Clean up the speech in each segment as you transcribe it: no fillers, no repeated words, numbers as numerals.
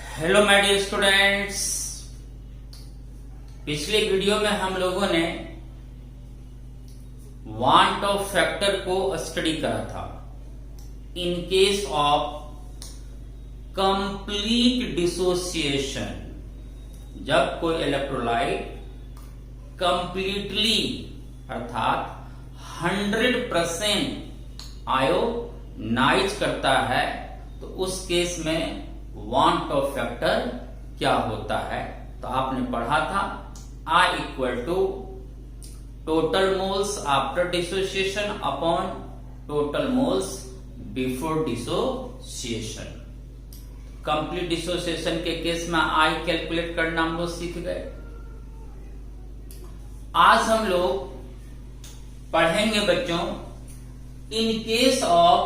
Hello my dear students. पिछले video में हम लोगों ने वांट ऑफ फैक्टर को स्टडी करा था in case of complete dissociation. जब कोई इलेक्ट्रोलाइट कंप्लीटली अर्थात 100% आयोनाइज करता है तो उस केस में वांट ऑफ फैक्टर क्या होता है। तो आपने पढ़ा था I equal to total moles after dissociation upon total moles before dissociation. Complete dissociation के केस में I कैलकुलेट करना हम लोग सीख गए। आज हम लोग पढ़ेंगे बच्चों इन केस ऑफ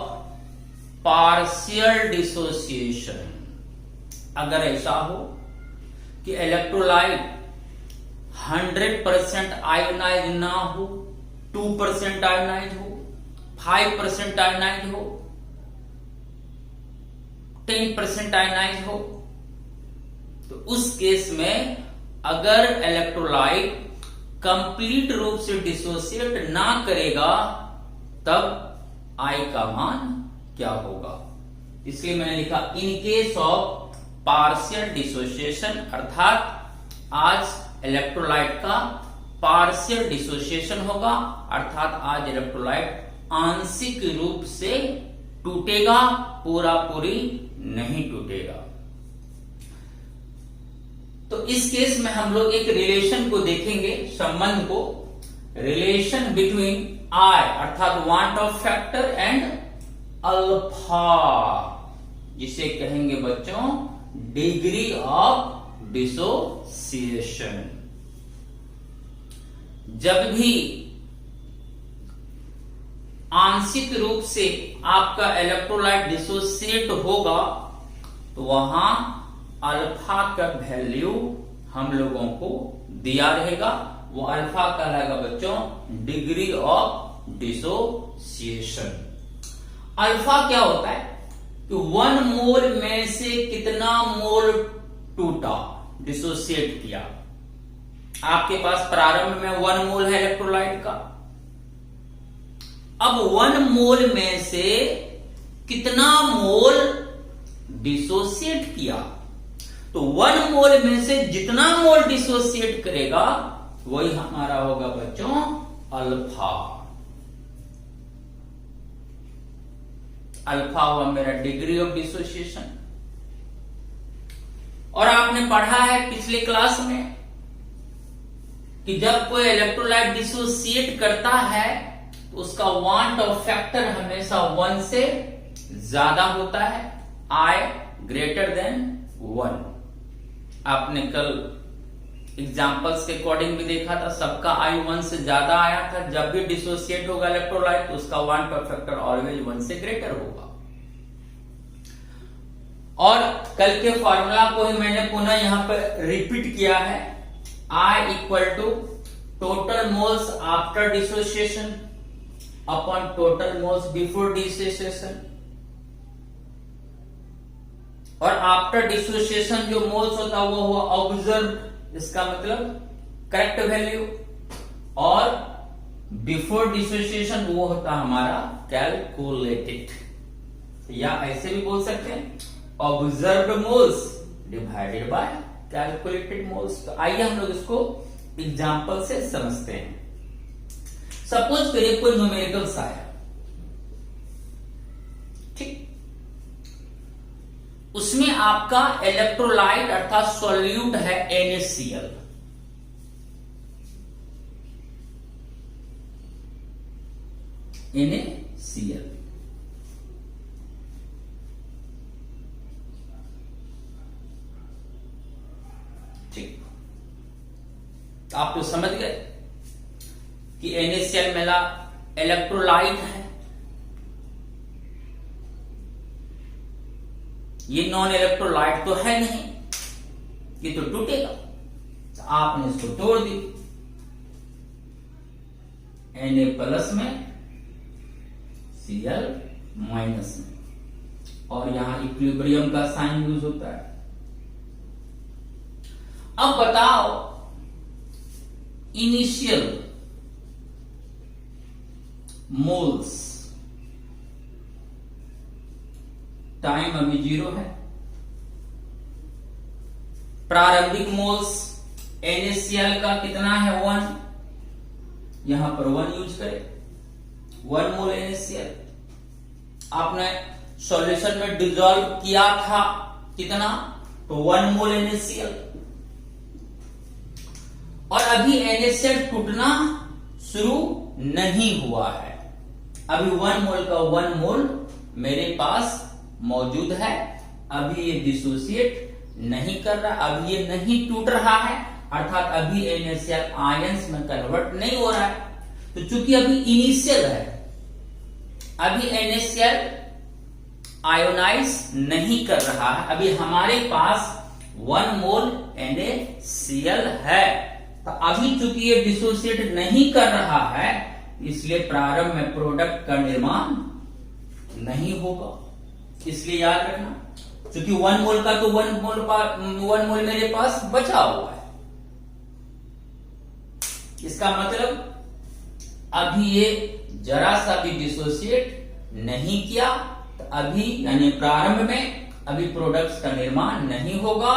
पार्शियल डिसोसिएशन। अगर ऐसा हो कि इलेक्ट्रोलाइट 100% आयोनाइज ना हो, 2% आयोनाइज हो, 5% आयोनाइज हो, 10% आयोनाइज हो, तो उस केस में अगर इलेक्ट्रोलाइट कंप्लीट रूप से डिसोसिएट ना करेगा तब I का मान क्या होगा। इसलिए मैंने लिखा इन केस ऑफ पार्शियल डिसोसिएशन, अर्थात आज इलेक्ट्रोलाइट का पार्शियल डिसोसिएशन होगा, अर्थात आज इलेक्ट्रोलाइट आंशिक रूप से टूटेगा, पूरा पूरी नहीं टूटेगा। तो इस केस में हम लोग एक रिलेशन को देखेंगे, संबंध को, रिलेशन बिटवीन I अर्थात want Hoff factor and alpha, जिसे कहेंगे बच्चों डिग्री ऑफ डिसोसिएशन। जब भी आंशिक रूप से आपका इलेक्ट्रोलाइट डिसोसिएट होगा तो वहां अल्फा का वैल्यू हम लोगों को दिया रहेगा। वो अल्फा कहलाएगा बच्चों डिग्री ऑफ डिसोसिएशन। अल्फा क्या होता है कि 1 मोल में से कितना मोल टूटा, डिसोसिएट किया। आपके पास प्रारंभ में 1 मोल है इलेक्ट्रोलाइट का। अब 1 मोल में से कितना मोल डिसोसिएट किया, तो 1 मोल में से जितना मोल डिसोसिएट करेगा वही हमारा होगा बच्चों अल्फा। अल्फा हुआ मेरा डिग्री ऑफ डिसोसिएशन। और आपने पढ़ा है पिछले क्लास में कि जब कोई इलेक्ट्रोलाइट डिसोसिएट करता है तो उसका वांट ऑफ फैक्टर हमेशा 1 से ज्यादा होता है, I ग्रेटर देन 1। आपने कल एग्जाम्पल्स के अकॉर्डिंग भी देखा था, सबका I 1 से ज्यादा आया था। जब भी डिसोसिएट होगा इलेक्ट्रोलाइट तो उसका वांट ऑफ फैक्टर ऑलवेज 1 से ग्रेटर होगा। और कल के फॉर्मूला को ही मैंने पुनः यहां पर रिपीट किया है, I equal to total moles after dissociation upon total moles before dissociation. और आफ्टर डिसोसिएशन जो मोल्स होता है वो हुआ ऑब्जर्व, इसका मतलब करेक्ट वैल्यू, और बिफोर डिसोसिएशन वो होता हमारा कैलकुलेटेड, या ऐसे भी बोल सकते हैं observed moles divided by calculated moles. तो आइए हम लोग इसको एग्जांपल से समझते हैं। सपोज करिए कोई न्यूमेरिकल्स आया, ठीक, उसमें आपका इलेक्ट्रोलाइट अर्थात सॉल्यूट है NaCl। NaCl ठीक, आप तो समझ गए कि NaCl मेरा इलेक्ट्रोलाइट है, ये नॉन इलेक्ट्रोलाइट तो है नहीं, ये तो टूटेगा। तो आपने इसको तोड़ दी, Na प्लस में Cl माइनस में, और यहां इक्विलिब्रियम का साइन यूज होता है। अब बताओ इनिशियल मोल्स, टाइम अभी 0 है। प्रारंभिक मोल्स NaCl का कितना है 1, यहां पर 1 यूज करें, 1 मोल NaCl। आपने सॉल्यूशन में डिसॉल्व किया था कितना, तो 1 मोल NaCl। और अभी NaCl टूटना शुरू नहीं हुआ है, अभी 1 मोल का 1 मोल मेरे पास मौजूद है, अभी ये डिसोसिएट नहीं कर रहा, अभी ये नहीं टूट रहा है, अर्थात अभी NaCl आयंस में कन्वर्ट नहीं हो रहा है। तो चूंकि अभी इनिशियल है, अभी NaCl आयोनाइज नहीं कर रहा है, अभी हमारे पास 1 मोल NaCl है। तो अभी चूंकि ये डिसोसिएट नहीं कर रहा है, इसलिए प्रारंभ में प्रोडक्ट का निर्माण नहीं होगा। इसलिए याद रखना, क्योंकि 1 मोल का तो 1 मोल मेरे पास बचा हुआ है, इसका मतलब अभी ये जरा सा भी डिसोसिएट नहीं किया, तो अभी यानी प्रारंभ में अभी प्रोडक्ट्स का निर्माण नहीं होगा,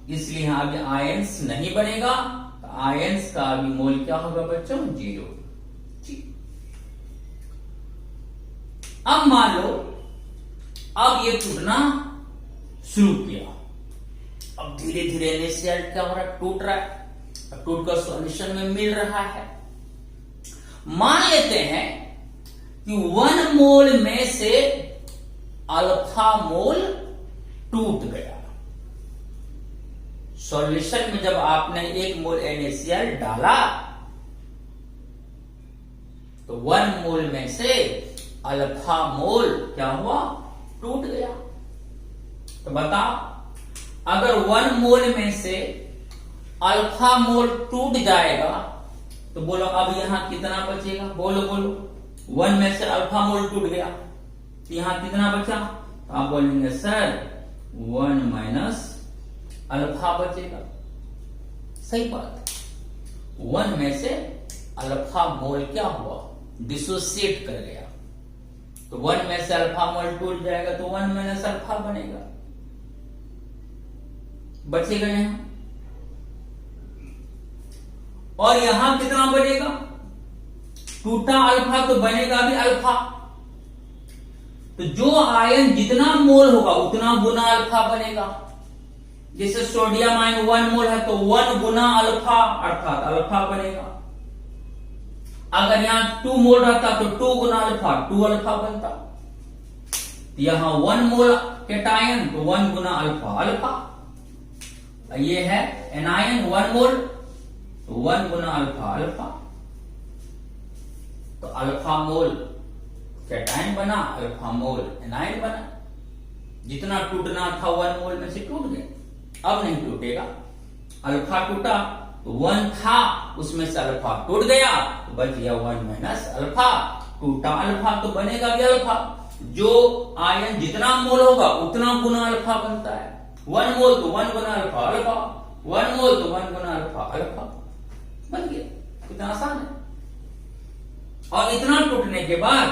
इसलिए यहां अभी आयंस नहीं बनेगा। तो आयंस का अभी मोल क्या होगा बच्चों, 0। अब मान लो अब ये टूटना शुरू किया, अब धीरे धीरे NaCl क्या हो रहा है, टूट रहा है, टूट कर सॉल्यूशन में मिल रहा है। मान लेते हैं कि 1 मोल में से अल्फा मोल टूट गया। सॉल्यूशन में जब आपने 1 मोल NaCl डाला तो 1 मोल में से अल्फा मोल क्या हुआ, टूट गया। तो बताओ, अगर 1 मोल में से अल्फा मोल टूट जाएगा तो बोलो अब यहां कितना बचेगा, बोलो बोलो। 1 में से अल्फा मोल टूट गया, तो यहां कितना बचा, तो आप बोलेंगे सर 1 माइनस अल्फा बचेगा। सही बात, 1 में से अल्फा मोल क्या हुआ, डिसोसिएट कर गया, तो 1 में से अल्फा मोल टूट जाएगा तो 1 माइनस अल्फा बनेगा, बचेगा यहां। और यहां कितना बनेगा, टूटा अल्फा तो बनेगा भी अल्फा, तो जो आयन जितना मोल होगा उतना गुना अल्फा बनेगा। जैसे सोडियम आयन 1 मोल है तो 1 गुना अल्फा अर्थात अल्फा बनेगा। अगर यहां 2 मोल रहता तो 2 गुना अल्फा 2 अल्फा बनता। यहां 1 मोल केटायन तो 1 गुना अल्फा अल्फा। ये है एनायन 1 मोल तो 1 गुना अल्फा अल्फा, तो अल्फा मोल कैटायन बना, अल्फा मोल एनायन बना। जितना टूटना था 1 मोल में से टूट गया, अब नहीं टूटेगा। अल्फा टूटा तो 1 था, उसमें से अल्फा टूट गया तो बच गया 1 माइनस अल्फा। टूटा अल्फा तो बनेगा भी अल्फा। जो आयन जितना मोल होगा उतना गुना अल्फा बनता है। 1 मोल तो 1 गुना अल्फा अल्फा, 1 मोल तो 1 गुना अल्फा अल्फा, बन गया। कितना आसान है। और इतना टूटने के बाद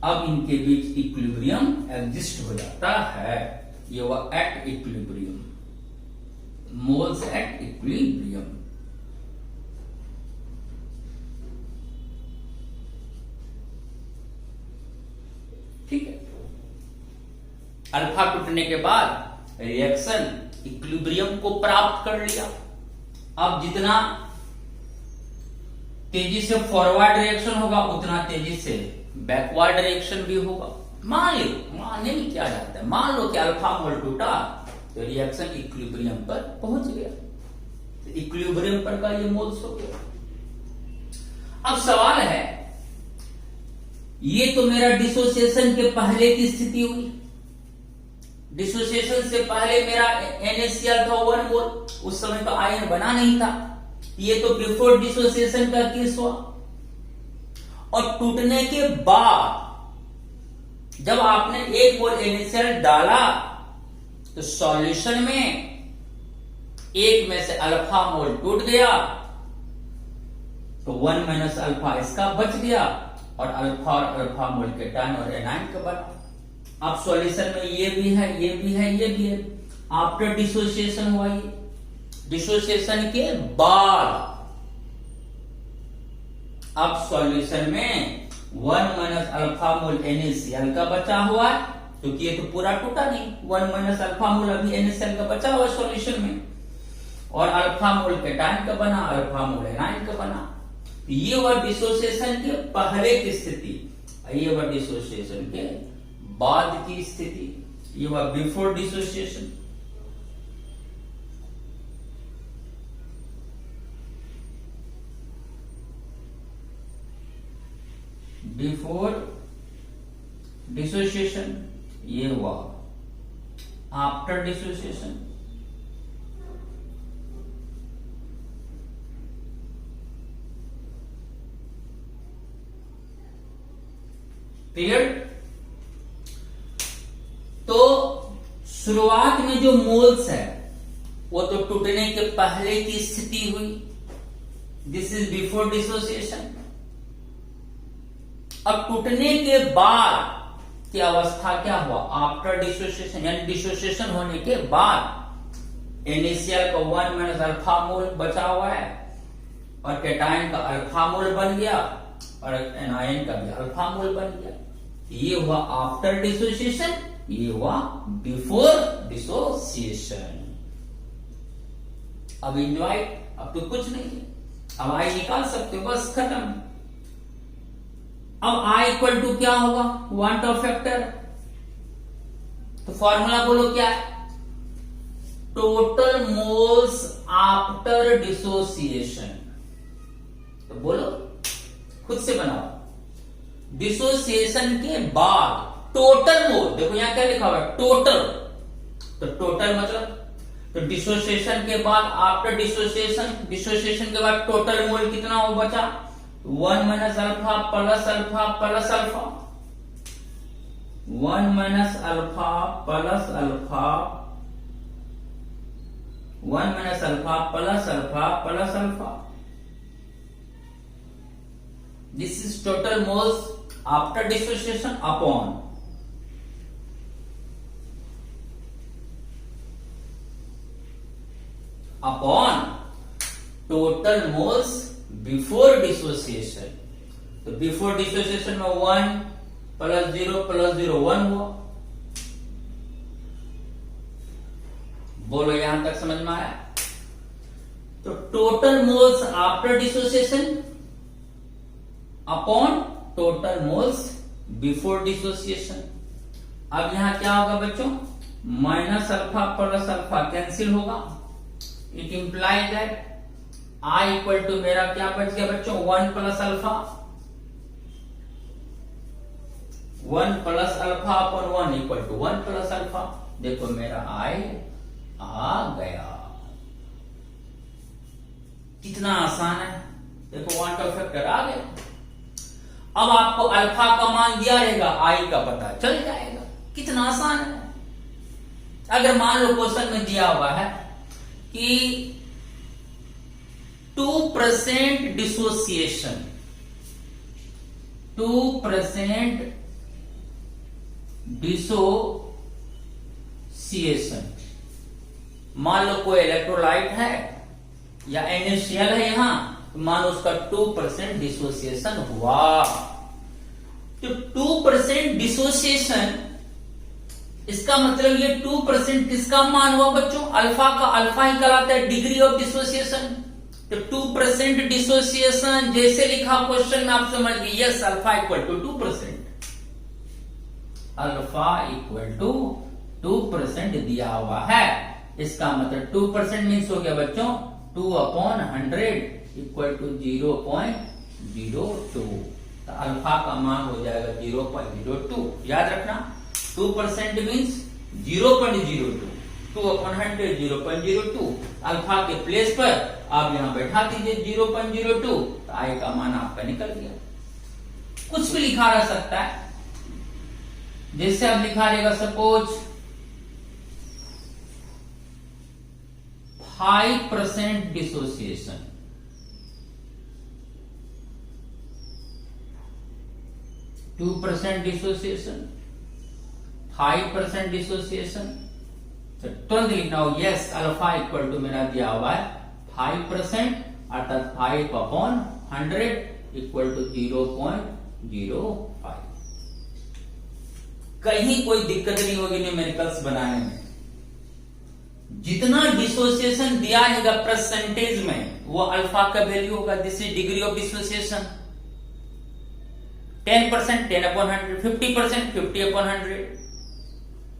अब इनके बीच इक्विलिब्रियम एग्जिस्ट हो जाता है। ये हुआ at equilibrium, moles at equilibrium. ठीक है। अल्फा टूटने के बाद रिएक्शन इक्विलिब्रियम को प्राप्त कर लिया। अब जितना तेजी से फॉरवर्ड रिएक्शन होगा उतना तेजी से बैकवर्ड रिएक्शन भी होगा। मान लो, मानने में क्या जाता है, मान लो कि अल्फा मोल टूटा तो रिएक्शन इक्विलिब्रियम पर पहुंच गया, तो इक्विलिब्रियम पर का ये मोल्स हो गया। अब सवाल है, ये तो मेरा डिसोसिएशन के पहले की स्थिति हुई। डिसोसिएशन से पहले मेरा NaCl था 1 मोल, उस समय तो आयन बना नहीं था। ये तो बिफोर डिसोसिएशन का केस हुआ। और टूटने के बाद जब आपने 1 मोल NaCl डाला तो सॉल्यूशन में एक में से अल्फा मोल टूट गया तो 1 माइनस अल्फा इसका बच गया और अल्फा और अल्फा मोल के टाइम और एनाइन का बना। अब सॉल्यूशन में ये भी है, ये भी है, ये भी है। आफ्टर डिसोसिएशन हुआ, ये डिसोसिएशन के बाद अब सॉल्यूशन में 1 माइनस अल्फा मोल NaCl का बचा हुआ है, क्योंकि ये तो पूरा टूटा नहीं। 1 माइनस अल्फा मोल अभी NaCl का बचा हुआ है सॉल्यूशन में, और अल्फा मोल केटायन का बना, अल्फा मोल एनायन का बना। ये हुआ डिसोसिएशन के पहले की स्थिति, ये हुआ डिसोसिएशन के बाद की स्थिति, ये हुआ बिफोर डिसोसिएशन। बिफोर डिसोसिएशन ये हुआ, आफ्टर डिसोसिएशन क्लियर। तो शुरुआत में जो मोल्स है वो तो टूटने के पहले की स्थिति हुई, दिस इज बिफोर डिसोसिएशन। अब टूटने के बाद की अवस्था क्या हुआ, आफ्टर डिसोसिएशन, यानी डिसोसिएशन होने के बाद NaCl का 1 माइनस अल्फा मोल बचा हुआ है और केटायन का अल्फा मोल बन गया और एनायन का भी अल्फा मोल बन गया। ये हुआ आफ्टर डिसोसिएशन, ये हुआ बिफोर डिसोसिएशन। अब एंजॉय, अब तो कुछ नहीं है, अब आई निकाल सकते हो, बस खत्म। अब I इक्वल टू क्या होगा, वन टॉप फैक्टर। तो फॉर्मूला बोलो क्या है, टोटल मोल्स आफ्टर डिसोसिएशन। तो बोलो, खुद से बनाओ। डिसोसिएशन के बाद टोटल मोल, देखो यहां क्या लिखा हुआ है, टोटल। तो टोटल मतलब, तो डिसोसिएशन के बाद आफ्टर डिसोसिएशन, डिसोसिएशन के बाद टोटल मोल कितना हो बचा, 1 minus alpha plus alpha plus alpha, 1 minus alpha plus alpha, 1 minus alpha plus alpha plus alpha. This is total moles after dissociation upon total moles before dissociation। तो before dissociation में 1 plus 0 plus 0 1 हुआ। बोलो यहां तक समझ में आया। तो total moles after dissociation upon total moles before dissociation. अब यहां क्या होगा बच्चों, minus alpha plus alpha cancel होगा। It imply that I equal to मेरा क्या बच गया बच्चों, 1 plus alpha, 1 plus alpha upon 1 equal to 1 plus alpha. देखो मेरा I आ गया। कितना आसान है, देखो वन टॉप फैक्टर आ गया। अब आपको अल्फा का मान दिया रहेगा, आई का पता चल जाएगा। कितना आसान है। अगर मान लो क्वेश्चन में दिया हुआ है कि 2% डिसोसिएशन, 2% डिसोसिएशन, मान लो कोई इलेक्ट्रोलाइट है या NaCl है यहां, मान लो उसका 2% डिसोसिएशन हुआ। तो 2% डिसोसिएशन, इसका मतलब ये 2% किसका मान हुआ बच्चों, अल्फा का। अल्फा ही कहलाता है डिग्री ऑफ डिसोसिएशन। तो 2% डिसोसिएशन जैसे लिखा क्वेश्चन में आप समझ गए, yes alpha equal to 2%, alpha equal to 2% दिया हुआ है। इसका मतलब 2% मीन्स हो गया बच्चों 2/100 इक्वल टू 0.02। तो अल्फा का मान हो जाएगा 0.02। याद रखना 2% मीन्स 0.02, 2/100 0.02। अल्फा के प्लेस पर आप यहां बैठा दीजिए 0.02, तो आई का मान आपका निकल गया। कुछ भी लिखा रह सकता है, जैसे आप लिखा रहेगा suppose 5% dissociation, two percent dissociation, 5% dissociation. तो तुरंत लिखना हो यस अल्फा इक्वल टू मेरा दिया हुआ है 5%, अर्थात 5/100 इक्वल टू 0.05। कहीं कोई दिक्कत नहीं होगी न्यूमेरिकल्स बनाने में। जितना डिसोसिएशन दिया है परसेंटेज में वो अल्फा का वैल्यू होगा। This is degree of dissociation. 10% 10/100, 50% 50/100।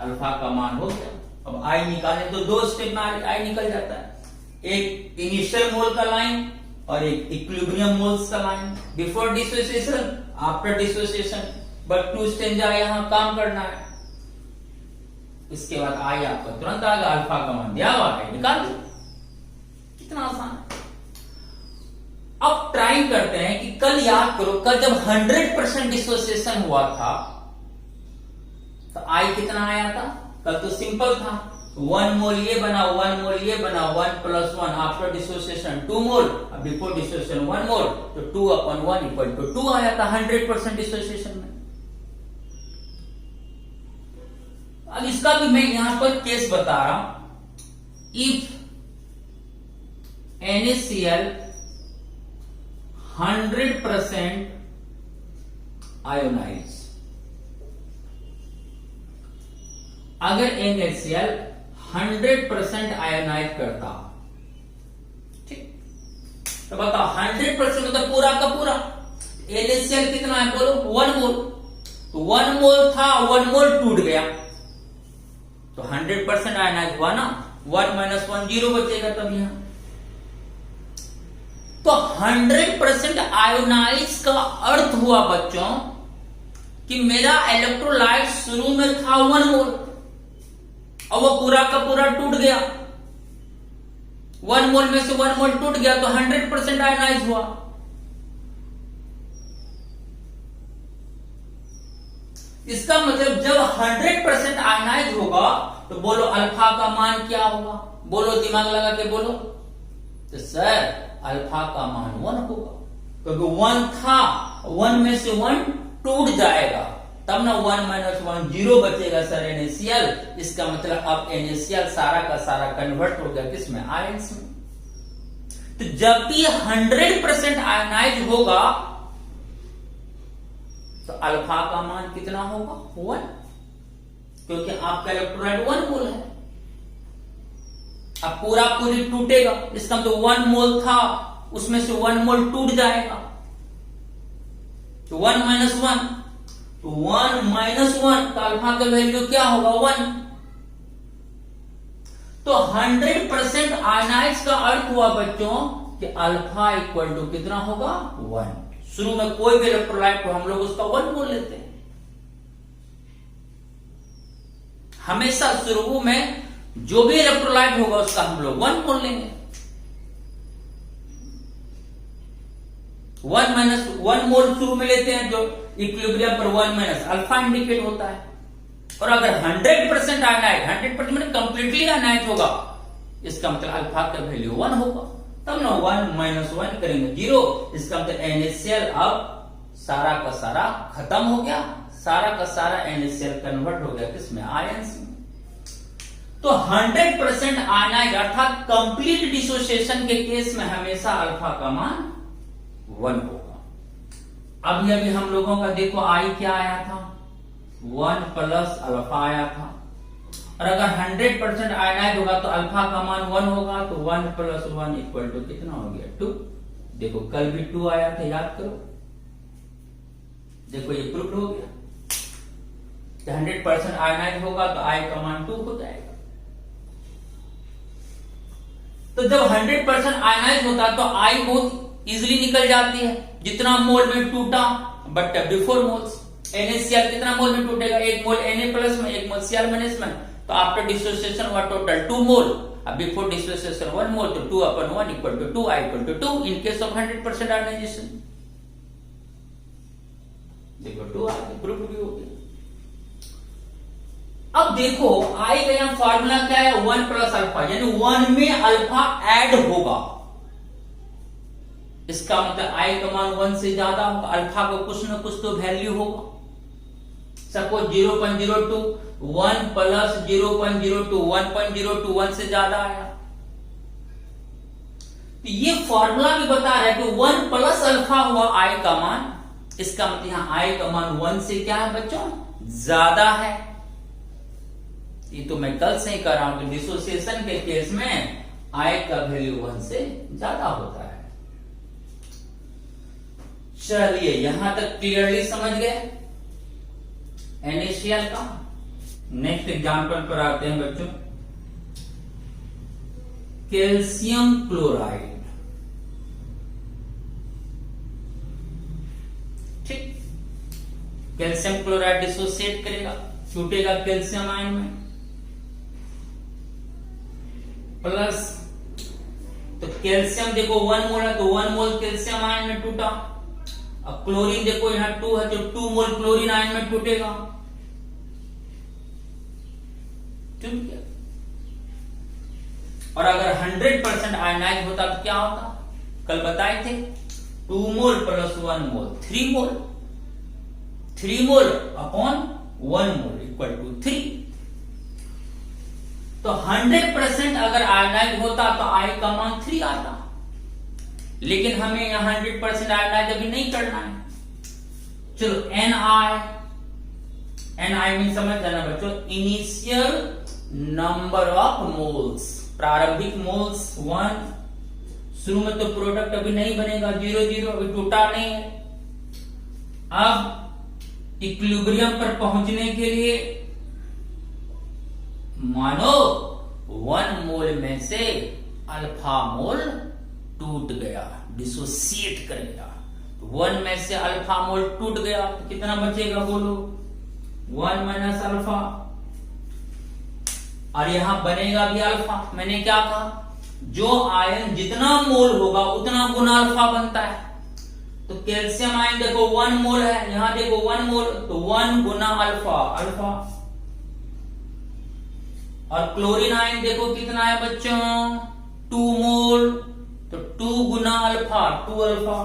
Alpha का मान हो गया। अब आई निकालें तो दो स्टेप में आई निकल जाता है, एक इनिशियल मोल का लाइन और एक इक्विलिब्रियम मोल्स का line. Before dissociation, after dissociation, but टू स्टेंजा यहां काम करना है। इसके बाद आई आपका तुरंत आएगा, अल्फा का मान दिया हुआ है, निकाल दो। कितना आसान है। अब ट्राई करते हैं कि कल याद करो, कल जब 100% डिसोसिएशन हुआ था तो आई कितना आया था? कल तो सिंपल था, 1 मोल ये बना, 1 मोल ये बना, 1 + 1 आफ्टर डिसोसिएशन 2 मोल, बिफोर डिसोसिएशन 1 मोल, तो 2/1 इक्वल टू 2 आया था 100% डिसोसिएशन में। अब इसका भी मैं यहां पर केस बता रहा हूं। इफ NaCl 100% आयोनाइज, अगर NaCl 100% आयोनाइज करता, ठीक, तो बताओ 100% मतलब पूरा का पूरा। NaCl कितना है बोलो? 1 मोल। तो 1 मोल था, 1 मोल टूट गया, तो 100% आयोनाइज हुआ ना। 1 - 1 0 बचेगा तब यहां। तो 100% आयोनाइज का अर्थ हुआ बच्चों कि मेरा इलेक्ट्रोलाइट शुरू में था 1 मोल और वो पूरा का पूरा टूट गया। 1 मोल में से 1 मोल टूट गया तो 100% आयोनाइज हुआ। इसका मतलब जब 100% आयोनाइज होगा तो बोलो अल्फा का मान क्या होगा? बोलो, दिमाग लगा के बोलो। तो सर अल्फा का मान 1 होगा, क्योंकि 1 था, 1 में से 1 टूट जाएगा, तब ना 1 - 1 0 बचेगा सर NaCl। इसका मतलब अब NaCl सारा का सारा कन्वर्ट हो गया किसमें? आयंस में। तो जब भी 100% आयनाइज होगा तो अल्फा का मान कितना होगा? 1, क्योंकि आपका इलेक्ट्रोलाइट 1 मोल है। अब पूरा पूरी टूटेगा, इसका मतलब 1 मोल था, उसमें से 1 मोल टूट जाएगा, तो 1 - 1, तो 1 - 1 तो अल्फा का वैल्यू क्या होगा? 1। तो 100% आयनाइज का अर्थ हुआ बच्चों कि अल्फा इक्वल टू कितना होगा? 1। शुरू में कोई भी इलेक्ट्रोलाइट को हम लोग उसका 1 मोल लेते हैं। हमेशा शुरू में जो भी इलेक्ट्रोलाइट होगा उसका हम लोग 1 मोल लेंगे। 1 मोल शुरू में लेते हैं, जो इक्विलिब्रियम पर 1 - अल्फा इंडिकेट होता है। और अगर 100% आयनाइज, 100% मतलब कंप्लीटली आयनाइज होगा, इसका मतलब अल्फा का वैल्यू 1 होगा, तब ना 1 - 1 करेंगे 0। इसका मतलब NaCl अब सारा का सारा खत्म हो गया, सारा का सारा NaCl कन्वर्ट हो गया किसमें? आयंस में। तो 100% आयनाइज अर्थात कंप्लीट डिसोसिएशन के केस में हमेशा अल्फा का मान 1 होगा। अभी हम लोगों का देखो आई क्या आया था? 1 + अल्फा आया था। और अगर 100% आयनाइज होगा तो अल्फा का मान 1 होगा, तो 1 + 1 इक्वल टू कितना हो गया? 2। देखो कल भी 2 आया था, याद करो। देखो ये प्रूफ हो गया। 100% आयनाइज होगा तो आई का मान 2 हो जाएगा। तो जब 100% आयनाइज होता है तो आई बहुत इजिली निकल जाती है, जितना मोल में टूटा, बट बिफोर मोल्स NaCl कितना मोल में टूटेगा? 1 मोल Na+ में, 1 मोल Cl- में, तो आफ्टर डिसोसिएशन हुआ टोटल 2 मोल, अब बिफोर डिसोसिएशन 1 मोल, तो 2/1 equal to 2, I equal to 2 in case of 100% ionisation. देखो 2 आगे प्रूफ भी हो गया। अब देखो आई का यहां फॉर्मूला क्या है, 1 प्लस अल्फा, यानी 1 में अल्फा ऐड होगा, इसका मतलब आई का मान 1 से ज्यादा होगा, अल्फा का कुछ ना कुछ तो वैल्यू होगा। सपोज 0.02 1 प्लस 0.02 1.02 1 से ज्यादा आया, तो ये फॉर्मूला भी बता रहा है कि 1 प्लस अल्फा हुआ आई का मान, इसका मतलब यहां आई का मान 1 से क्या है बच्चों, ज्यादा है। ये तो मैं कल से ही कर रहा हूं कि डिसोसिएशन के केस में आई का वैल्यू 1 से ज्यादा होता है। चलिए यहां तक क्लियरली समझ गए NaCl का। नेक्स्ट एग्जांपल पर आते हैं बच्चों, कैल्शियम क्लोराइड। ठीक, कैल्शियम क्लोराइड डिसोसिएट करेगा, छूटेगा कैल्शियम आयन में, प्लस तो कैल्शियम देखो 1 मोल है तो 1 मोल कैल्शियम आयन में टूटा। अब क्लोरीन देखो यहां 2 है तो 2 मोल क्लोरीन आयन में टूटेगा, टूट गया। और अगर 100% आयनाइज होता तो क्या होता, कल बताए थे 2 mole plus 1 mole 3 mole, 3 mole upon 1 mole equal to 3। तो 100% अगर आयनाइज होता तो आई का मान 3 आता, लेकिन हमें यहां 100% आयनाइज अभी नहीं करना है। चलो NI में समझ जाना बच्चों, इनिशियल नंबर ऑफ मोल्स, प्रारंभिक मोल्स 1, शुरू में तो प्रोडक्ट अभी नहीं बनेगा, 0 अभी टूटा नहीं है। अब इक्विलिब्रियम पर पहुंचने के लिए मानो 1 मोल में से अल्फा मोल टूट गया, डिसोसिएट कर गया, तो 1 में से अल्फा मोल टूट गया तो कितना बचेगा बोलो, 1 माइनस अल्फा, और यहां बनेगा भी अल्फा। मैंने क्या कहा, जो आयन जितना मोल होगा उतना गुना अल्फा बनता है। तो कैल्शियम आयन देखो 1 मोल है, यहां देखो 1 मोल, तो 1 गुना अल्फा अल्फा। और क्लोरीन आयन देखो कितना है बच्चों, 2 मोल, तो 2 गुना अल्फा 2 अल्फा।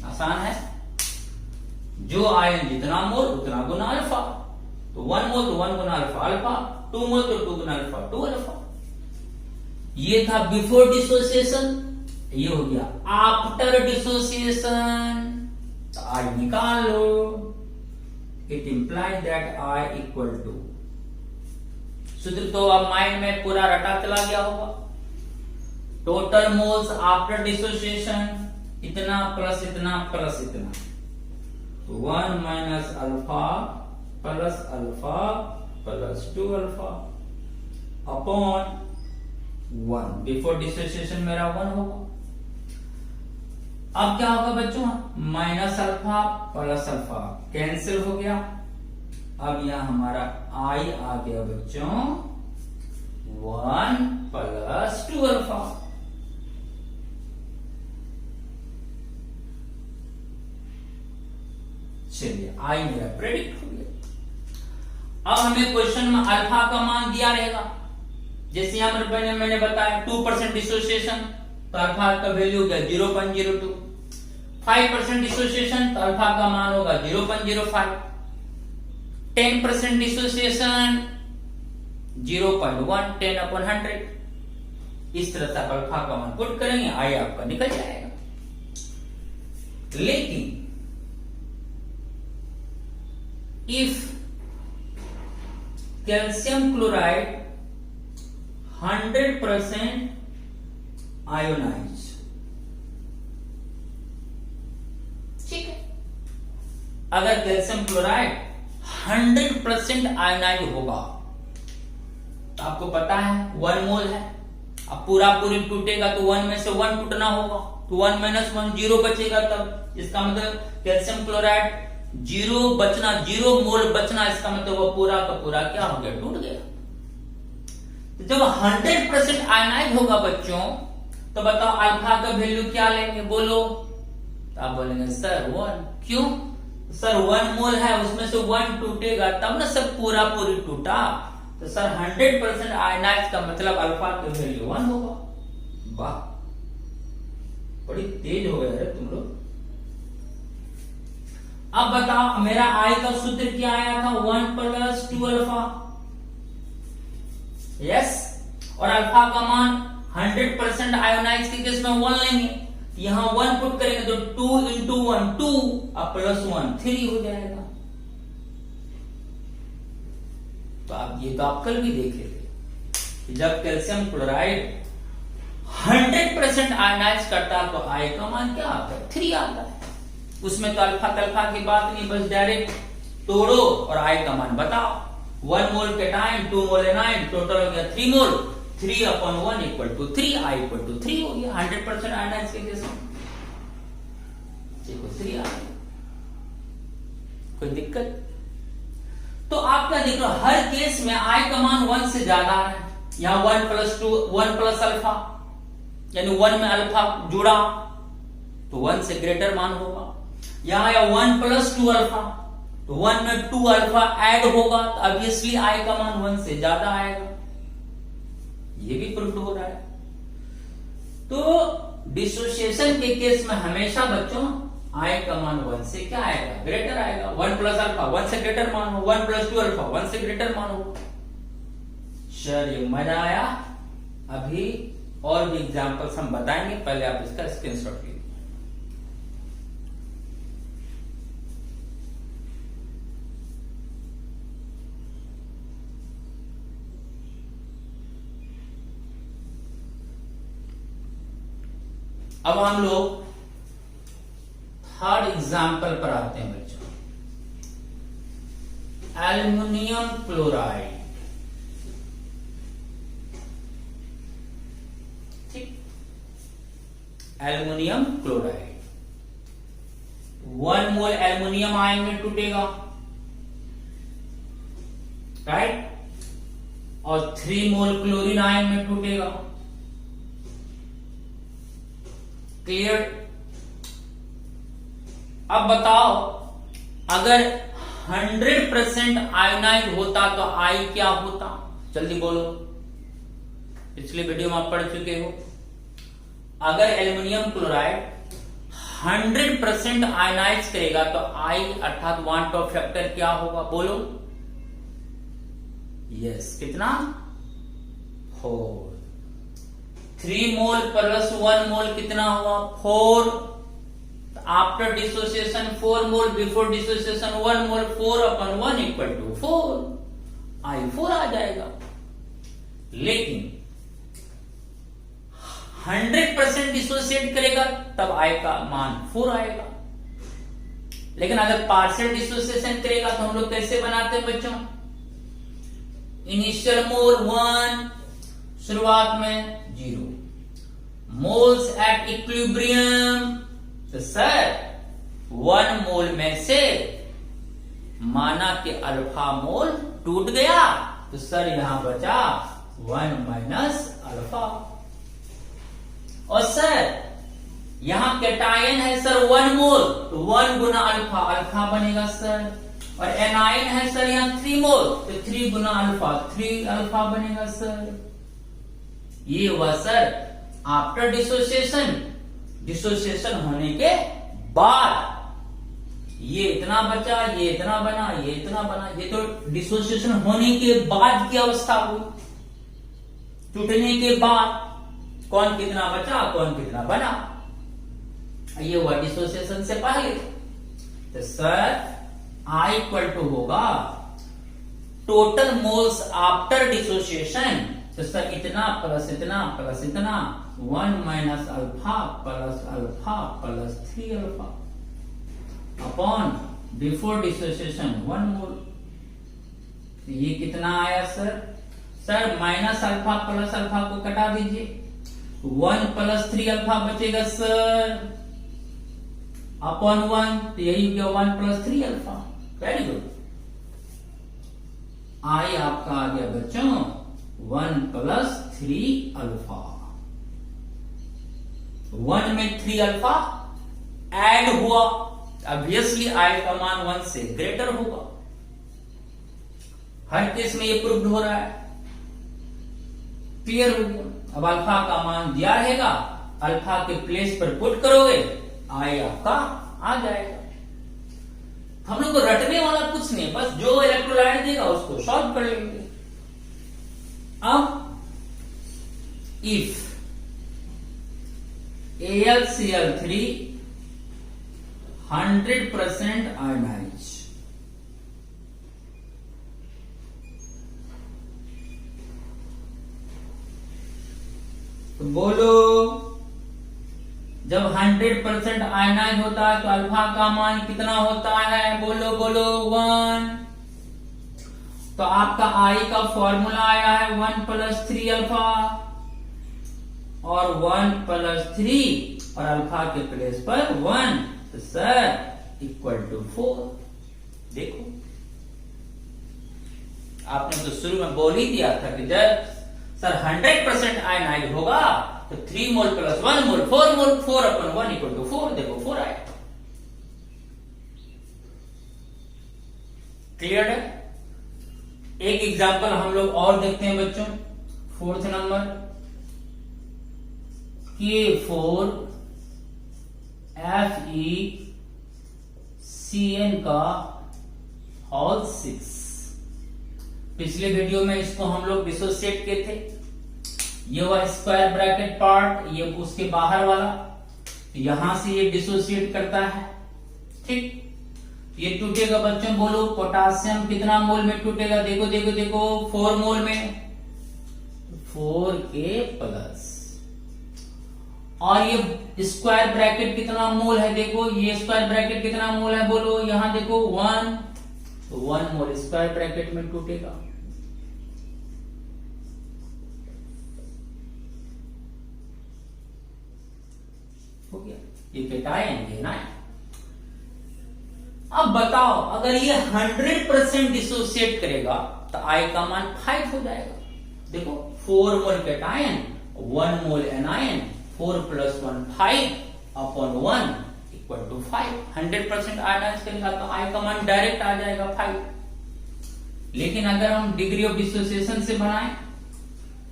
आसान है, जो आयन जितना मोल उतना गुना अल्फा, तो 1 मोल तो 1 गुना अल्फा अल्फा, 2 मोल तो 2 गुना अल्फा 2 अल्फा। ये था बिफोर डिसोसिएशन, ये हो गया आफ्टर डिसोसिएशन। तो आई निकाल लो, it implies that I equal to, सूत्र तो अब माइंड में पूरा रटा चला गया होगा, टोटल मोल्स आफ्टर डिसोसिएशन इतना प्लस इतना प्लस इतना, 1 minus alpha plus alpha plus 2 alpha upon 1। Before dissociation मेरा 1 होगा। अब क्या होगा बच्चों, minus alpha plus alpha cancel हो गया। अब यहां हमारा आई आ गया बच्चों 1 प्लस 2 अल्फा। चलिए आई मेरा प्रेडिक्ट हो गया। अब हमें क्वेश्चन में अल्फा का मान दिया रहेगा, जैसे यहां मैंने बताया 2% डिसोसिएशन तो अल्फा का वैल्यू हो गया 0.02, 5% डिसोसिएशन तो अल्फा का मान होगा 0.05, 10% डिसोसिएशन 0.1, 10/100। इस तरह से अल्फा का मान पुट करेंगे, आई आपका निकल जाएगा। लेकिन इफ कैल्शियम क्लोराइड 100% आयोनाइज, ठीक है, अगर कैल्शियम क्लोराइड 100% आयोनाइज होगा तो आपको पता है 1 मोल है, अब पूरा पूरी टूटेगा तो 1 में से 1 टूटना होगा, तो 1 माइनस 1 0 बचेगा। तब इसका मतलब कैल्शियम क्लोराइड 0 बचना, 0 मोल बचना, इसका मतलब वो पूरा का पूरा क्या हो गया, टूट गया। तो जब 100% आयनाइज होगा बच्चों, तो बताओ अल्फा का वैल्यू क्या लेंगे बोलो, तो आप बोलेंगे सर 1। क्यों, सर 1 मोल है, उसमें से 1 टूटेगा तब ना सब पूरा पूरी टूटा। तो सर 100% आयनाइज का मतलब अल्फा की वैल्यू 1 होगा। वाह, बड़ी तेज हो गए तुम लोग। अब बताओ मेरा आई का सूत्र क्या आया था, 1 + 2 अल्फा। यस, और अल्फा का मान 100% आयोनाइज के केस में 1 लेंगे, यहां 1 पुट करेंगे तो 2 × 1 2 और +1 3 हो जाएगा। तो आप ये तो आप कल भी देखे थे, जब कैल्शियम क्लोराइड 100% आयनाइज करता है तो आई का मान क्या आता है, 3 आता है। उसमें तो अल्फा तल्फा की बात नहीं, बस डायरेक्ट तोड़ो और आई का मान बताओ। 1 मोल कैटायन, 2 मोल एनायन, टोटल हो गया 3 मोल। 3/1 = 3, आई = 3 हो गया 100% आयनाइज के केस में। देखो 3 आ गया, कोई दिक्कत? तो आपका देख लो हर केस में आई का मान 1 से ज्यादा है। यहां 1 + 2 1 + अल्फा, यानी 1 में अल्फा जुड़ा तो 1 से ग्रेटर मान होगा। यहां 1 + 2 अल्फा, तो 1 में 2 अल्फा ऐड होगा तो ऑब्वियसली आई का मान 1 से ज्यादा आएगा। ये भी प्रूव हो रहा है। तो डिसोसिएशन के केस में हमेशा बच्चों आई का मान 1 से क्या आएगा, ग्रेटर आएगा। 1 + अल्फा 1 से ग्रेटर मान हो, 1 + 2 अल्फा 1 से ग्रेटर मान हो। चलिए मजा आया। अभी और भी एग्जांपल्स हम बताएंगे, पहले आप इसका स्क्रीनशॉट लीजिए। अब हम लोग थर्ड एग्जाम्पल पर आते हैं बच्चों, एल्युमिनियम क्लोराइड। ठीक, एल्युमिनियम क्लोराइड 1 मोल एल्युमिनियम आयन में टूटेगा, राइट, और 3 मोल क्लोरीन आयन में टूटेगा। क्लियर? अब बताओ अगर 100% आयोनाइज होता तो आई क्या होता, जल्दी बोलो। पिछले वीडियो में आप पढ़ चुके हो। अगर एल्युमिनियम क्लोराइड 100% आयोनाइज करेगा तो आई अर्थात वन टॉप फैक्टर क्या होगा, बोलो। यस, कितना, 4। 3 मोल + 1 मोल कितना हुआ, 4। आफ्टर डिसोसिएशन 4 मोल, बिफोर डिसोसिएशन 1 मोल, 4/1 = 4, आई 4 आ जाएगा। लेकिन 100% डिसोसिएट करेगा तब आई का मान 4 आएगा। लेकिन अगर पार्शियल डिसोसिएशन करेगा तो हम लोग कैसे बनाते हैं बच्चों, इनिशियल मोल 1, शुरुआत में 0, मोल्स एट इक्विलिब्रियम, तो सर 1 मोल में से माना कि अल्फा मोल टूट गया तो सर यहां बचा 1 - अल्फा। और सर यहां कैटायन है सर 1 मोल, तो 1 × अल्फा, अल्फा बनेगा सर। और एनायन है सर यहां 3 मोल, तो 3 × अल्फा, 3 अल्फा बनेगा सर। ये हुआ सर आफ्टर डिसोसिएशन, डिसोसिएशन होने के बाद ये इतना बचा, ये इतना बना, ये इतना बना। ये तो डिसोसिएशन होने के बाद की अवस्था हुई, टूटने के बाद कौन कितना बचा, कौन कितना बना। ये हुआ डिसोसिएशन से पहले। तो सर आई = होगा टोटल मोल्स आफ्टर डिसोसिएशन, तो सर इतना प्लस इतना प्लस इतना, 1 - alpha + alpha + 3 alpha upon before dissociation 1 mole. तो ये कितना आया सर, सर -अल्फा + अल्फा को कटा दीजिए, 1 + 3 अल्फा बचेगा सर अपॉन 1, तो यही हो गया 1 + 3 अल्फा। Very good. आई आपका आ गया बच्चों 1 + 3 अल्फा। 1 में 3 अल्फा ऐड हुआ, ऑब्वियसली आई का मान 1 से ग्रेटर होगा। हर केस में ये प्रूव्ड हो रहा है, क्लियर हो गया। अब अल्फा का मान दिया रहेगा, अल्फा के प्लेस पर पुट करोगे, आई आपका आ जाएगा। हम लोग को रटने वाला कुछ नहीं, बस जो इलेक्ट्रोलाइट देगा उसको सॉल्व कर लेंगे। अब इफ AlCl3 100% आयोनाइज, तो बोलो जब 100% आयनाइज होता है तो अल्फा का मान कितना होता है? बोलो बोलो 1। तो आपका आई का फॉर्मूला आया है 1 + 3 अल्फा, और 1 + 3 और अल्फा के प्लेस पर 1, तो सर इक्वल टू 4। देखो आपने तो शुरू में बोल ही दिया था कि जब सर 100% आयनाइज होगा तो 3 मोल + 1 मोल 4 मोल, 4/1 = 4। देखो 4 आया। क्लियर है? एक एग्जांपल हम लोग और देखते हैं बच्चों, 4th नंबर, K4 FeCN का होल 6। पिछले वीडियो में इसको हम लोग डिसोसिएट किए थे। ये हुआ स्क्वायर ब्रैकेट पार्ट, ये उसके बाहर वाला, यहां से ये डिसोसिएट करता है, ठीक। ये टूटेगा बच्चों, बोलो पोटासियम कितना मोल में टूटेगा? देखो देखो देखो 4 मोल में, 4K+। और ये स्क्वायर ब्रैकेट कितना मोल है? देखो ये स्क्वायर ब्रैकेट कितना मोल है? बोलो यहां देखो 1, तो 1 मोल स्क्वायर ब्रैकेट में टूटेगा। हो गया, ये केटायन ये ना। अब बताओ अगर ये 100% डिसोसिएट करेगा तो आई का मान 5 हो जाएगा। देखो 4 मोल केटायन, 1 मोल एनायन, 4 + 1 5/1 = 5। 100% आयनाइज करेगा तो आई का मान डायरेक्ट आ जाएगा 5। लेकिन अगर हम डिग्री ऑफ डिसोसिएशन से बनाएं,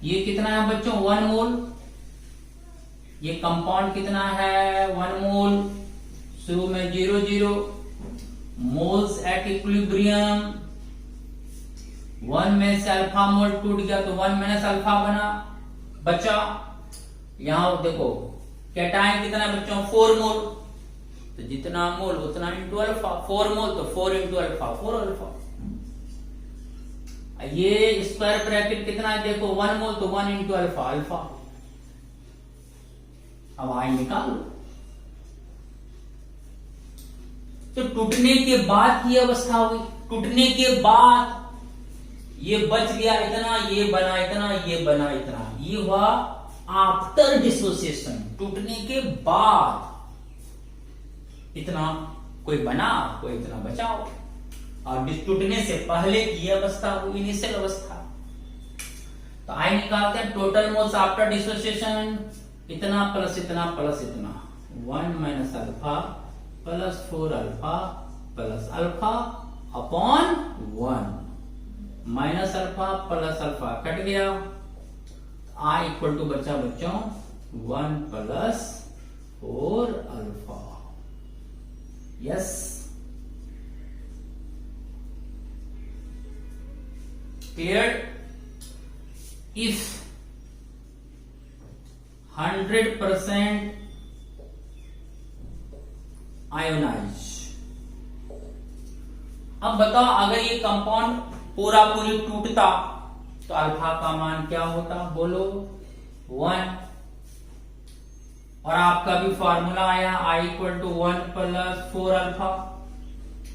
ये कितना है बच्चों? 1 मोल। ये कंपाउंड कितना है? 1 मोल। शुरू में 0 0 मोल्स एट इक्विलिब्रियम। 1 में से अल्फा मोल टूट गया तो 1 - अल्फा बचा। यहां देखो कैटायन कितना बच्चों? 4 मोल। तो जितना मोल उतना इंटू अल्फा। 4 मोल तो 4 × अल्फा, 4 अल्फा। ये स्क्वायर ब्रैकेट कितना है? देखो 1 मोल तो 1 × अल्फा, अल्फा। अब आई निकाल लो। तो टूटने के बाद की अवस्था हुई, टूटने के बाद ये बच गया इतना, ये बना इतना, ये बना इतना। ये हुआ आफ्टर डिसोसिएशन, टूटने के बाद इतना कोई बना, कोई इतना बचाओ। और टूटने से पहले की अवस्था हुई इनिशियल अवस्था। तो आई निकालते हैं टोटल मोल्स आफ्टर डिसोसिएशन, इतना प्लस इतना प्लस इतना, 1 - alpha + 4 alpha + alpha upon 1 minus alpha plus alpha cut गया। आई इक्वल टू बचा बच्चों 1 + 4 alpha. Yes, clear? If 100% ionise. अब बताओ अगर ये कंपाउंड पूरा पूरी टूटता तो अल्फा का मान क्या होता? बोलो 1। और आपका भी फॉर्मूला आया I = 1 + 4 अल्फा।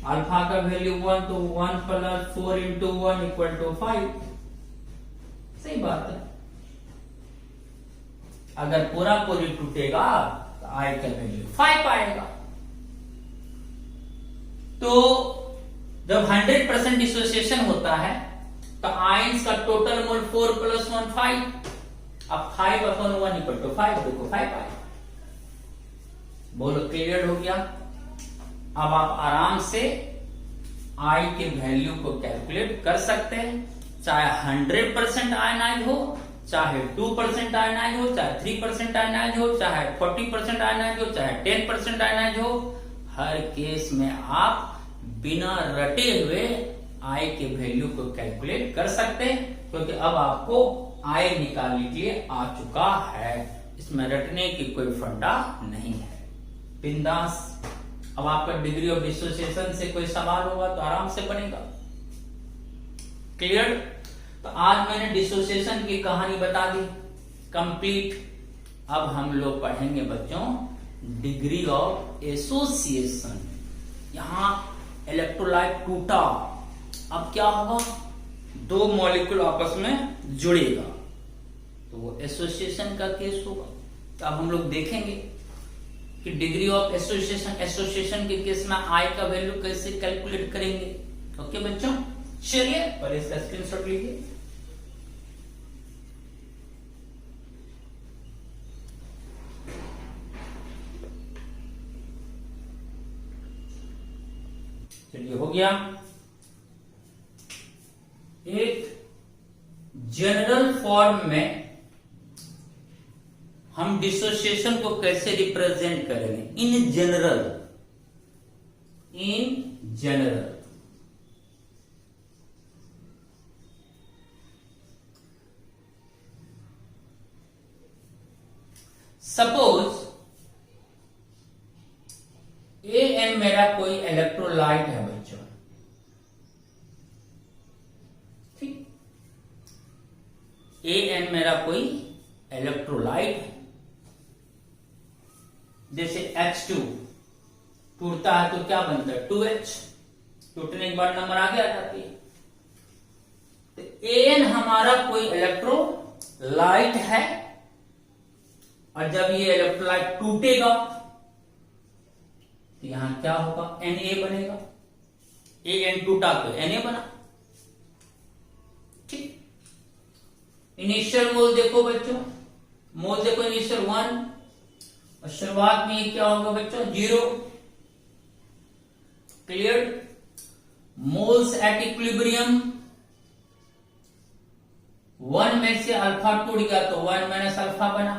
अल्फा का वैल्यू 1 तो 1 + 4 × 1 = 5। सही बात है। अगर पूरा पूरी टूटेगा तो I का वैल्यू 5 आएगा। तो जब 100% डिसोसिएशन होता है तो आयंस का टोटल मोल 4 + 1 5। अब 5/1 = 5। देखो 5 आया। बोलो क्लियर हो गया? अब आप आराम से आई के वैल्यू को कैलकुलेट कर सकते हैं, चाहे 100% आयनाइज हो, चाहे 2% आयनाइज हो, चाहे 3% आयनाइज हो, चाहे 40% आयनाइज हो, चाहे 10% आयनाइज हो। हर केस में आप बिना रटे हुए आई के वैल्यू को कैलकुलेट कर सकते हैं, क्योंकि अब आपको आई निकालने के लिए आ चुका है। इसमें रटने की कोई फंडा नहीं है, बिंदास। अब आपका डिग्री ऑफ डिसोसिएशन से कोई सवाल होगा तो आराम से बनेगा। क्लियर? तो आज मैंने डिसोसिएशन की कहानी बता दी कंप्लीट। अब हम लोग पढ़ेंगे बच्चों डिग्री ऑफ एसोसिएशन। यहां इलेक्ट्रोलाइट टूटा, अब क्या होगा? दो मॉलिक्यूल आपस में जुड़ेगा तो वो एसोसिएशन का केस होगा। तो अब हम लोग देखेंगे कि डिग्री ऑफ एसोसिएशन के केस में आई का वैल्यू कैसे कैलकुलेट करेंगे। ओके बच्चों, चलिए पर इसका स्क्रीनशॉट लीजिए। चलिए हो गया। एक जनरल फॉर्म में हम डिसोसिएशन को कैसे रिप्रेजेंट करेंगे? इन जनरल सपोज एन मेरा कोई इलेक्ट्रोलाइट है बच्चों, ठीक? एन मेरा कोई इलेक्ट्रोलाइट है। जैसे H2 टूटता है तो क्या बनता है? 2H। टूटने के बाद नंबर आगे आ जाती है। तो एन हमारा कोई इलेक्ट्रोलाइट है, और जब ये इलेक्ट्रोलाइट टूटेगा तो यहां क्या होगा? Na बनेगा। एन टूटा तो Na बना, ठीक? इनिशियल मोल देखो बच्चों, मोल देखो इनिशियल 1, और शुरुआत में क्या होगा बच्चों? 0। क्लियर? मोल्स एट इक्विलिब्रियम 1 में से अल्फा टूट गया तो 1 माइनस अल्फा बना।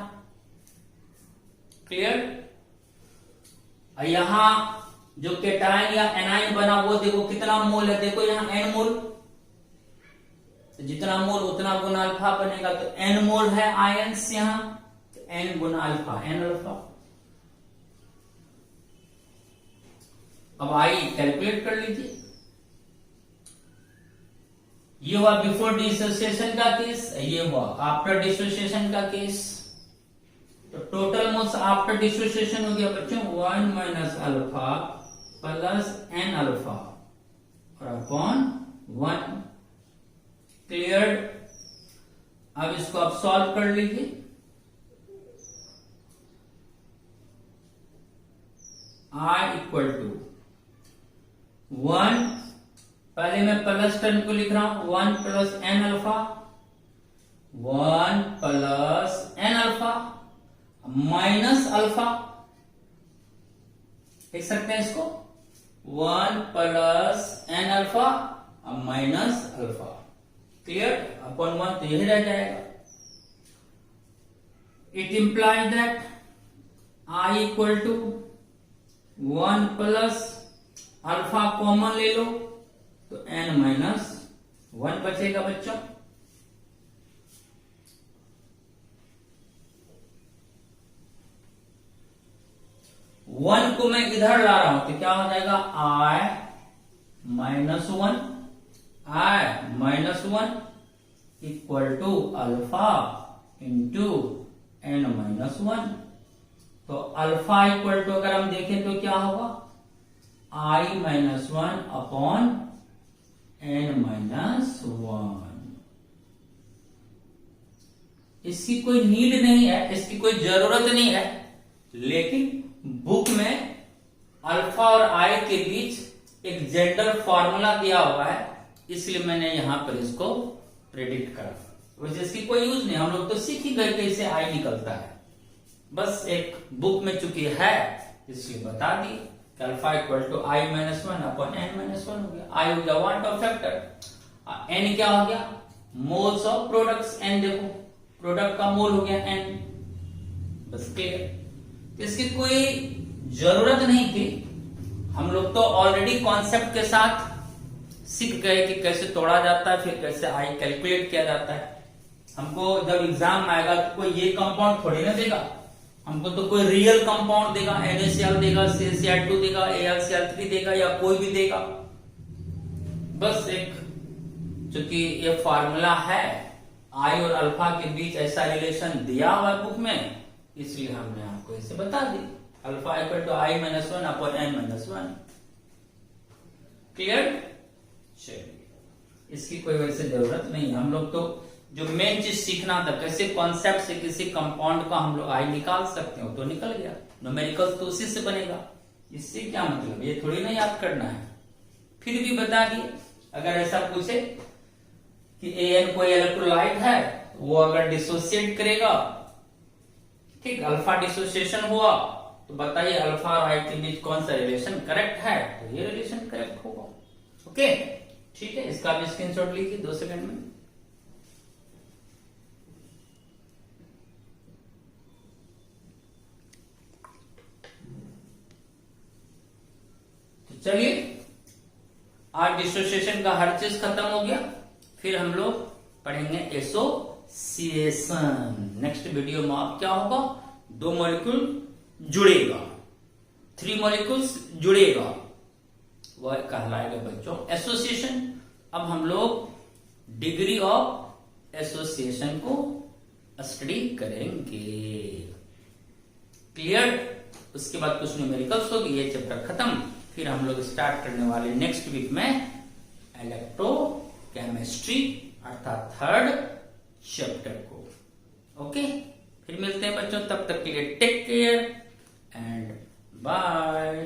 क्लियर? यहां जो केटायन या एनायन बना वो देखो कितना मोल है, देखो यहां n मोल, तो जितना मोल उतना गुना अल्फा बनेगा। तो n मोल है आयंस यहां, तो n गुना अल्फा, n अल्फा। अब आई कैलकुलेट कर लीजिए। ये हुआ बिफोर डिसोसिएशन का केस, ये हुआ आफ्टर डिसोसिएशन का केस। तो टोटल मोल्स आफ्टर डिसोसिएशन हो गया बच्चों 1 minus alpha plus n alpha और अपॉन 1। क्लियर? अब इसको आप सॉल्व कर लीजिए। I इक्वल टू 1, पहले मैं प्लस टर्म को लिख रहा हूं, 1 plus n alpha, 1 plus n alpha minus alpha, लिख सकते हैं इसको 1 plus n alpha minus alpha. Clear? Upon 1 तो यही रह जाएगा। It implies that I equal to 1 plus alpha common ले लो तो n माइनस 1 बचेगा बच्चों। वन को मैं इधर ला रहा हूं तो क्या हो जाएगा? I minus 1, I minus 1 equal to alpha into n minus 1। तो अल्फा इक्वल टू अगर हम देखें तो क्या होगा? I minus 1 upon n minus 1। इसकी कोई नीड नहीं है, इसकी कोई जरूरत नहीं है, लेकिन बुक में अल्फा और आई के बीच एक जनरल फॉर्मूला दिया हुआ है, इसलिए मैंने यहां पर इसको प्रेडिक्ट करा। वैसे इसकी कोई यूज नहीं, हम लोग तो सीख ही गए कैसे आई निकलता है, बस एक बुक में चूंकि है इसलिए बता दी। Alpha equal to I minus one upon N minus one हो गया। आई हो गया वांट ऑफ फैक्टर, एन क्या हो गया मोल्स ऑफ प्रोडक्ट्स, एन देखो प्रोडक्ट का मोल हो गया एन, बस क्लियर। इसकी कोई जरूरत नहीं थी, हम लोग तो ऑलरेडी कॉन्सेप्ट के साथ सीख गए कि कैसे तोड़ा जाता है, फिर कैसे आई कैलकुलेट किया जाता है। हमको जब एग्जाम आएगा तो कोई ये कंपाउंड थोड़ी ना देगा, हमको तो कोई रियल कंपाउंड देगा, NaCl देगा, CaCl2 देगा, AlCl3 देगा या कोई भी देगा। बस एक चूंकि ये फॉर्मूला है, आई और अल्फा के बीच ऐसा रिलेशन दिया हुआ है बुक में, इसलिए हमने आपको इसे बता दी। Alpha equal to I minus one upon N minus one. Clear? चलिए, इसकी कोई वैसे जरूरत नहीं। हम लोग तो जो मेन चीज सीखना था, कैसे कॉन्सेप्ट से किसी कंपाउंड का हम लोग आई निकाल सकते हो, तो निकल गया। न्यूमेरिकल तो उसी से बनेगा, इससे क्या मतलब, ये थोड़ी ना याद करना है। फिर भी बता दिए, अगर ऐसा पूछे कि An कोई इलेक्ट्रोलाइट है, वो अगर डिसोसिएट करेगा, ठीक, अल्फा डिसोसिएशन हुआ, तो बताइए अल्फा और आई के बीच कौन सा रिलेशन करेक्ट है, तो ये रिलेशन करेक्ट होगा। ओके, ठीक है, इसका भी स्क्रीनशॉट लीजिए 2 सेकंड में। तो चलिए, आज डिसोसिएशन का हर चीज खत्म हो गया। फिर हम लोग पढ़ेंगे एसोसिएशन। नेक्स्ट वीडियो में आप क्या होगा, 2 मॉलिक्यूल जुड़ेगा, 3 मॉलिक्यूल्स जुड़ेगा, वह कहलाएगा बच्चों एसोसिएशन। अब हम लोग डिग्री ऑफ एसोसिएशन को स्टडी करेंगे। क्लियर? उसके बाद कुछ न्यूमेरिकल्स होगी, ये चैप्टर खत्म। फिर हम लोग स्टार्ट करने वाले नेक्स्ट वीक में इलेक्ट्रोकेमिस्ट्री अर्थात 3rd चैप्टर को। ओके, फिर मिलते हैं बच्चों, तब तक के लिए टेक केयर एंड बाय।